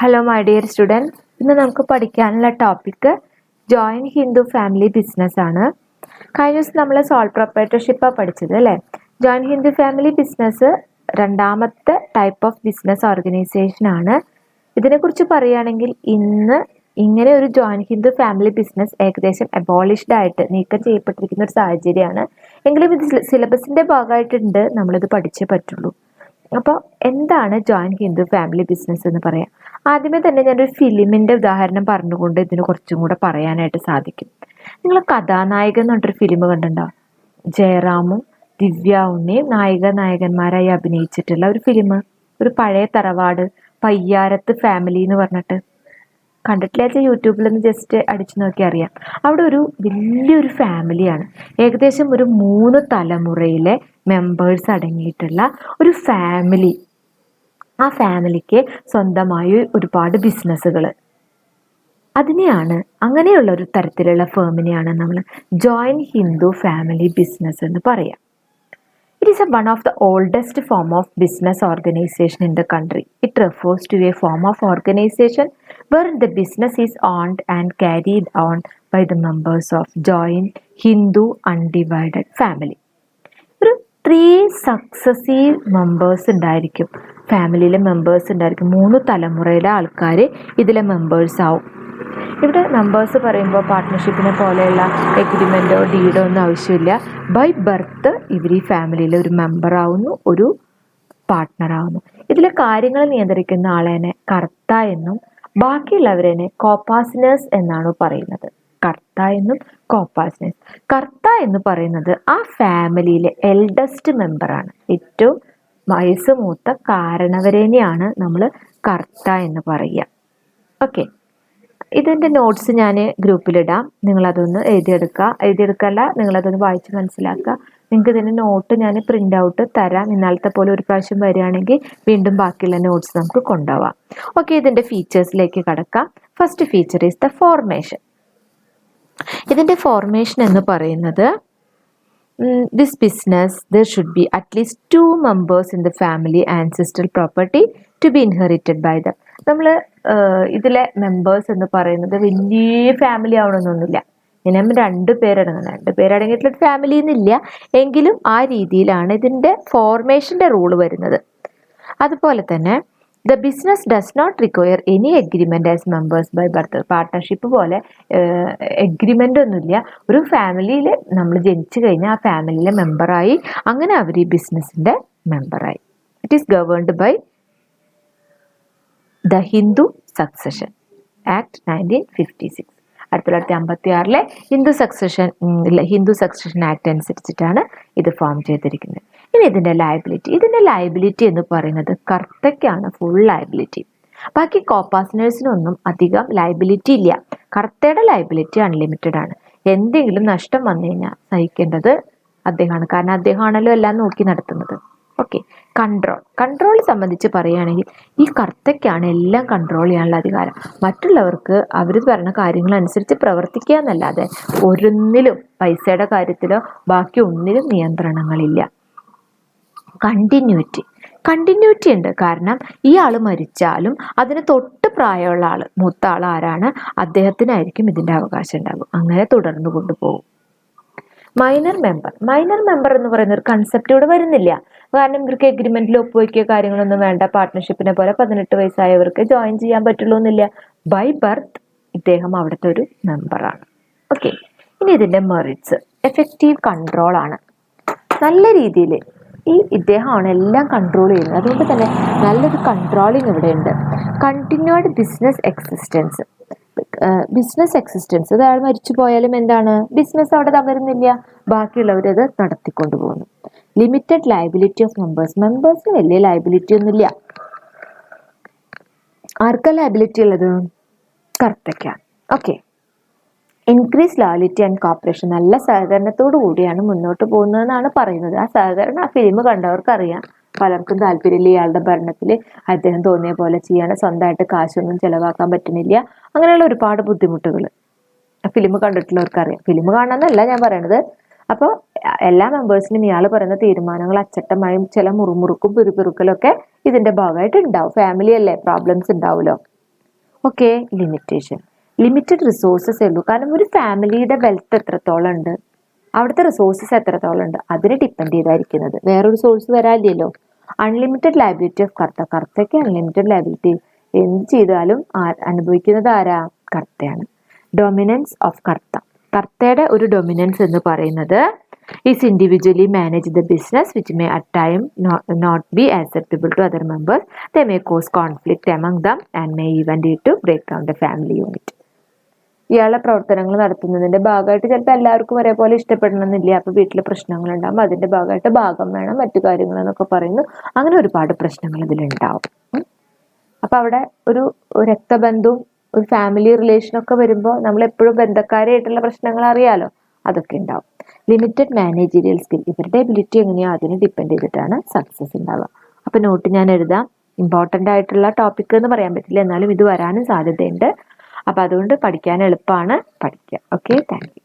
Hello my dear students, ഇന്ന് നമുക്ക് പഠിക്കാനുള്ള topic joint Hindu family business ആണ്. കഴിഞ്ഞ ദിവസം നമ്മൾ സോൾ പ്രൊപ്പറേറ്റർഷിപ്പാണ് പഠിച്ചത് അല്ലേ. ജോയിൻറ്റ് ഹിന്ദു ഫാമിലി ബിസിനസ് രണ്ടാമത്തെ ടൈപ്പ് ഓഫ് ബിസിനസ് ഓർഗനൈസേഷൻ ആണ്. ഇതിനെക്കുറിച്ച് പറയുകയാണെങ്കിൽ ഇന്ന് ഇങ്ങനെ ഒരു ജോയിൻറ്റ് ഹിന്ദു ഫാമിലി ബിസിനസ് ഏകദേശം അബോളിഷ്ഡ് ആയിട്ട് നീക്കം ചെയ്യപ്പെട്ടിരിക്കുന്ന ഒരു സാഹചര്യമാണ്. എങ്കിലും ഇത് സിലബസിൻ്റെ ഭാഗമായിട്ടുണ്ട്, നമ്മളിത് പഠിച്ചേ പറ്റുള്ളൂ. അപ്പോൾ എന്താണ് ജോയിൻറ്റ് ഹിന്ദു ഫാമിലി ബിസിനസ് എന്ന് പറയാം. ആദ്യമേ തന്നെ ഞാനൊരു ഫിലിമിൻ്റെ ഉദാഹരണം പറഞ്ഞുകൊണ്ട് ഇതിന് കുറച്ചും കൂടെ പറയാനായിട്ട് സാധിക്കും. നിങ്ങൾ കഥാനായകൻ എന്ന് പറഞ്ഞൊരു ഫിലിം കണ്ടിട്ടുണ്ടോ? ജയറാമും ദിവ്യ ഉണ്ണിയും നായകന്മാരായി അഭിനയിച്ചിട്ടുള്ള ഒരു ഫിലിം. ഒരു പഴയ തറവാട് പയ്യാരത്ത് ഫാമിലി എന്ന് പറഞ്ഞിട്ട് കണ്ടിട്ടില്ല വെച്ചാൽ യൂട്യൂബിലൊന്ന് ജസ്റ്റ് അടിച്ചു നോക്കി അറിയാം. അവിടെ ഒരു വലിയൊരു ഫാമിലിയാണ്. ഏകദേശം ഒരു 3 തലമുറയിലെ മെമ്പേഴ്സ് അടങ്ങിയിട്ടുള്ള ഒരു ഫാമിലി. ആ ഫാമിലിക്ക് സ്വന്തമായി ഒരുപാട് ബിസിനസ്സുകൾ. അതിനെയാണ്, അങ്ങനെയുള്ള ഒരു തരത്തിലുള്ള ഫേമിനെയാണ് നമ്മൾ ജോയിൻറ്റ് ഹിന്ദു ഫാമിലി ബിസിനസ് എന്ന് പറയാം. It is one of the oldest form of business organization in the country. It refers to a form of organization where the business is owned and carried on by the members of joint Hindu undivided family. ഒരു 3 successive members ഉണ്ടായിരിക്കും, ഫാമിലിയിലെ members ഉണ്ടായിരിക്കും. 3 തലമുറയിലെ ആൾക്കാർ ഇതിലെ members ആവും. ഇവിടെ members പറയുമ്പോൾ പാർട്ട്ണർഷിപ്പിനെ പോലെയുള്ള എഗ്രിമെൻറ്റോ ഡീഡോ ഒന്നും ആവശ്യമില്ല. ബൈ ബർത്ത് ഇവർ ഈ ഫാമിലിയിൽ ഒരു മെമ്പർ ആവുന്നു, ഒരു പാർട്ട്ണർ ആവുന്നു. ഇതിലെ കാര്യങ്ങൾ നിയന്ത്രിക്കുന്ന ആളെന്നെ കർത്ത എന്നും ബാക്കിയുള്ളവരെന്നെ കോപ്പാസിനേഴ്സ് എന്നാണ് പറയുന്നത്. കർത്ത എന്നും കോപ്പാസിനേഴ്സ്. കർത്ത എന്ന് പറയുന്നത് ആ ഫാമിലിയിലെ എൽഡസ്റ്റ് മെമ്പറാണ്. ഏറ്റവും വയസ്സ് മൂത്ത കാരണവരേനെയാണ് നമ്മൾ കർത്ത എന്ന് പറയുക. ഓക്കെ, ഇതിൻ്റെ നോട്ട്സ് ഞാൻ ഗ്രൂപ്പിലിടാം. നിങ്ങളതൊന്ന് എഴുതിയെടുക്കല്ല, നിങ്ങളതൊന്ന് വായിച്ച് മനസ്സിലാക്കുക. നിങ്ങൾക്ക് ഇതിൻ്റെ നോട്ട് ഞാൻ പ്രിൻ്റ് ഔട്ട് തരാം. ഇന്നാളത്തെ പോലെ ഒരു പ്രാവശ്യം വരികയാണെങ്കിൽ വീണ്ടും ബാക്കിയുള്ള നോട്ട്സ് നമുക്ക് കൊണ്ടുപോകാം. ഓക്കെ, ഇതിൻ്റെ ഫീച്ചേഴ്സിലേക്ക് കടക്കാം. First feature is the formation. ഇതിൻ്റെ ഫോർമേഷൻ എന്ന് പറയുന്നത് this business there should be at least 2 members in the family ancestral property to be inherited by them. നമ്മൾ ഇതിലെ മെമ്പേഴ്സ് എന്ന് പറയുന്നത് വലിയ ഫാമിലി ആവണമെന്നൊന്നുമില്ല. ഇനി 2 പേരടങ്ങുന്ന 2 പേരടങ്ങിയിട്ടുള്ള ഫാമിലി എന്നില്ല, എങ്കിലും ആ രീതിയിലാണ് ഇതിൻ്റെ ഫോർമേഷൻ്റെ റൂൾ വരുന്നത്. അതുപോലെ തന്നെ the business does not require any agreement as members by birth. Partnership പോലെ എഗ്രിമെൻ്റ് ഒന്നുമില്ല. ഒരു ഫാമിലിയിൽ നമ്മൾ ജനിച്ചു കഴിഞ്ഞാൽ ആ ഫാമിലിയിലെ മെമ്പറായി, അങ്ങനെ അവർ ഈ ബിസിനസ്സിൻ്റെ മെമ്പറായി. It is governed by the Hindu Succession Act 1956. 1956 Hindu Succession Act അനുസരിച്ചിട്ടാണ് ഇത് ഫോം ചെയ്തിരിക്കുന്നത്. ഇനി ഇതിൻ്റെ ലയബിലിറ്റി എന്ന് പറയുന്നത് കർത്തയ്ക്കാണ് ഫുൾ ലയബിലിറ്റി. ബാക്കി കോപ്പാസിനേഴ്സിനൊന്നും അധികം ലയബിലിറ്റി ഇല്ല. കർത്തയുടെ ലയബിലിറ്റി അൺലിമിറ്റഡ് ആണ്. എന്തെങ്കിലും നഷ്ടം വന്നു കഴിഞ്ഞാൽ സഹിക്കേണ്ടത് അദ്ദേഹമാണ്, കാരണം അദ്ദേഹമാണല്ലോ എല്ലാം നോക്കി നടത്തുന്നത്. ഓക്കെ, കൺട്രോൾ സംബന്ധിച്ച് പറയുകയാണെങ്കിൽ ഈ കർത്തയ്ക്കാണ് എല്ലാം കൺട്രോൾ ചെയ്യാനുള്ള അധികാരം. മറ്റുള്ളവർക്ക് അവർ പറയുന്ന കാര്യങ്ങളനുസരിച്ച് പ്രവർത്തിക്കുക എന്നല്ലാതെ ഒന്നിലും പൈസയുടെ കാര്യത്തിലോ ബാക്കി ഒന്നിലും നിയന്ത്രണങ്ങളില്ല. കണ്ടിന്യൂറ്റി ഉണ്ട്. കാരണം ഈ ആൾ മരിച്ചാലും അതിന് തൊട്ട് പ്രായമുള്ള ആൾ, മൂത്ത ആൾ ആരാണ്, അദ്ദേഹത്തിനായിരിക്കും ഇതിൻ്റെ അവകാശം ഉണ്ടാകും. അങ്ങനെ തുടർന്നു കൊണ്ടുപോകും. മൈനർ മെമ്പർ എന്ന് പറയുന്ന ഒരു കൺസെപ്റ്റ് ഇവിടെ വരുന്നില്ല. കാരണം ഇവർക്ക് എഗ്രിമെന്റിൽ ഒപ്പുവയ്ക്കുക കാര്യങ്ങളൊന്നും വേണ്ട. പാർട്ട്ണർഷിപ്പിനെ പോലെ 18 വയസ്സായവർക്ക് ജോയിൻ ചെയ്യാൻ പറ്റുള്ളൂ എന്നില്ല. ബൈ ബർത്ത് ഇദ്ദേഹം അവിടുത്തെ ഒരു മെമ്പറാണ്. ഓക്കെ, ഇനി ഇതിൻ്റെ മെറിറ്റ്സ്. എഫക്റ്റീവ് കൺട്രോൾ ആണ്. നല്ല രീതിയിൽ ഇദ്ദേഹമാണ് എല്ലാം കൺട്രോൾ ചെയ്യുന്നത്. അതുകൊണ്ട് തന്നെ നല്ലൊരു കൺട്രോളിങ് ഇവിടെ ഉണ്ട്. Continued business existence. അയാൾ മരിച്ചു പോയാലും എന്താണ്, ബിസിനസ് അവിടെ തകരുന്നില്ല, ബാക്കിയുള്ളവരത് നടത്തിക്കൊണ്ടു പോകുന്നു. ലിമിറ്റഡ് ലയബിലിറ്റി ഓഫ് മെമ്പേഴ്സിന് വലിയ ലയബിലിറ്റി ഒന്നുമില്ല. ആർക്കാ ലയബിലിറ്റി ഉള്ളത്? കർത്തയ്ക്കാണ്. Okay, increase loyalty and cooperation. നല്ല സഹകരണത്തോടു കൂടിയാണ് മുന്നോട്ട് പോകുന്നതെന്നാണ് പറയുന്നത്. ആ സഹകരണം ആ ഫിലിം കണ്ടവർക്കറിയാം. പലർക്കും താല്പര്യമില്ല ഇയാളുടെ ഭരണത്തിൽ അദ്ദേഹം തോന്നിയ പോലെ ചെയ്യാൻ. സ്വന്തമായിട്ട് കാശൊന്നും ചിലവാക്കാൻ പറ്റുന്നില്ല. അങ്ങനെയുള്ള ഒരുപാട് ബുദ്ധിമുട്ടുകൾ ഫിലിം കണ്ടിട്ടുള്ളവർക്കറിയാം. ഫിലിം കാണാമെന്നല്ല ഞാൻ പറയണത്. അപ്പോൾ എല്ലാ മെമ്പേഴ്സിനും ഇയാൾ പറയുന്ന തീരുമാനങ്ങൾ അച്ചട്ടമായും ചില മുറുമുറുക്കും പിറുപിറുക്കലൊക്കെ ഇതിൻ്റെ ഭാഗമായിട്ട് ഉണ്ടാവും. ഫാമിലി അല്ലേ, പ്രോബ്ലംസ് ഉണ്ടാവുമല്ലോ. Okay, limitation. ലിമിറ്റഡ് റിസോഴ്സസ് ഉള്ളൂ. കാരണം ഒരു ഫാമിലിയുടെ വെൽത്ത് എത്രത്തോളം ഉണ്ട്, അവിടുത്തെ റിസോഴ്സസ് എത്രത്തോളം ഉണ്ട്, അതിനെ ഡിപ്പെൻഡ് ചെയ്തായിരിക്കുന്നത്. വേറൊരു സോഴ്സ് വരാനില്ലല്ലോ. Unlimited liability of karta. കർത്തയ്ക്ക് അൺലിമിറ്റഡ് ലയബിലിറ്റി. എന്ത് ചെയ്താലും അനുഭവിക്കുന്നത് ആരാ? കർത്തയാണ്. ഡൊമിനൻസ് ഓഫ് കർത്ത. കർത്തയുടെ ഒരു ഡൊമിനൻസ് എന്ന് പറയുന്നത് is individually manage the business which may at time not be acceptable to other members. They may cause conflict among them and may even lead to break down the family unit. ഇയാളെ പ്രവർത്തനങ്ങൾ നടത്തുന്നതിന്റെ ഭാഗമായിട്ട് ചിലപ്പോൾ എല്ലാവർക്കും ഒരേപോലെ ഇഷ്ടപ്പെടണമെന്നില്ല. അപ്പോൾ വീട്ടിൽ പ്രശ്നങ്ങൾ ഉണ്ടാകുമ്പോൾ അതിന്റെ ഭാഗമായിട്ട് ഭാഗം വേണം, മറ്റു കാര്യങ്ങൾ എന്നൊക്കെ പറയുന്നു. അങ്ങനെ ഒരുപാട് പ്രശ്നങ്ങൾ ഇതിലുണ്ടാവും. അപ്പൊ അവിടെ ഒരു രക്തബന്ധവും ഒരു ഫാമിലി റിലേഷനൊക്കെ വരുമ്പോൾ നമ്മൾ എപ്പോഴും ബന്ധക്കാരായിട്ടുള്ള പ്രശ്നങ്ങൾ അറിയാലോ, അതൊക്കെ ഉണ്ടാവും. Limited managerial skill. ഇവരുടെ എബിലിറ്റി എങ്ങനെയോ അതിനെ ഡിപ്പെൻഡ് ചെയ്തിട്ടാണ് സക്സസ് ഉണ്ടാവുക. അപ്പൊ നോട്ട് ഞാൻ എഴുതാം. ഇമ്പോർട്ടൻ്റ് ആയിട്ടുള്ള ടോപ്പിക് എന്ന് പറയാൻ പറ്റില്ല, എന്നാലും ഇത് വരാനും സാധ്യതയുണ്ട്. അപ്പൊ അതുകൊണ്ട് പഠിക്കാൻ എളുപ്പമാണ്, പഠിക്കുക. Okay, thank you.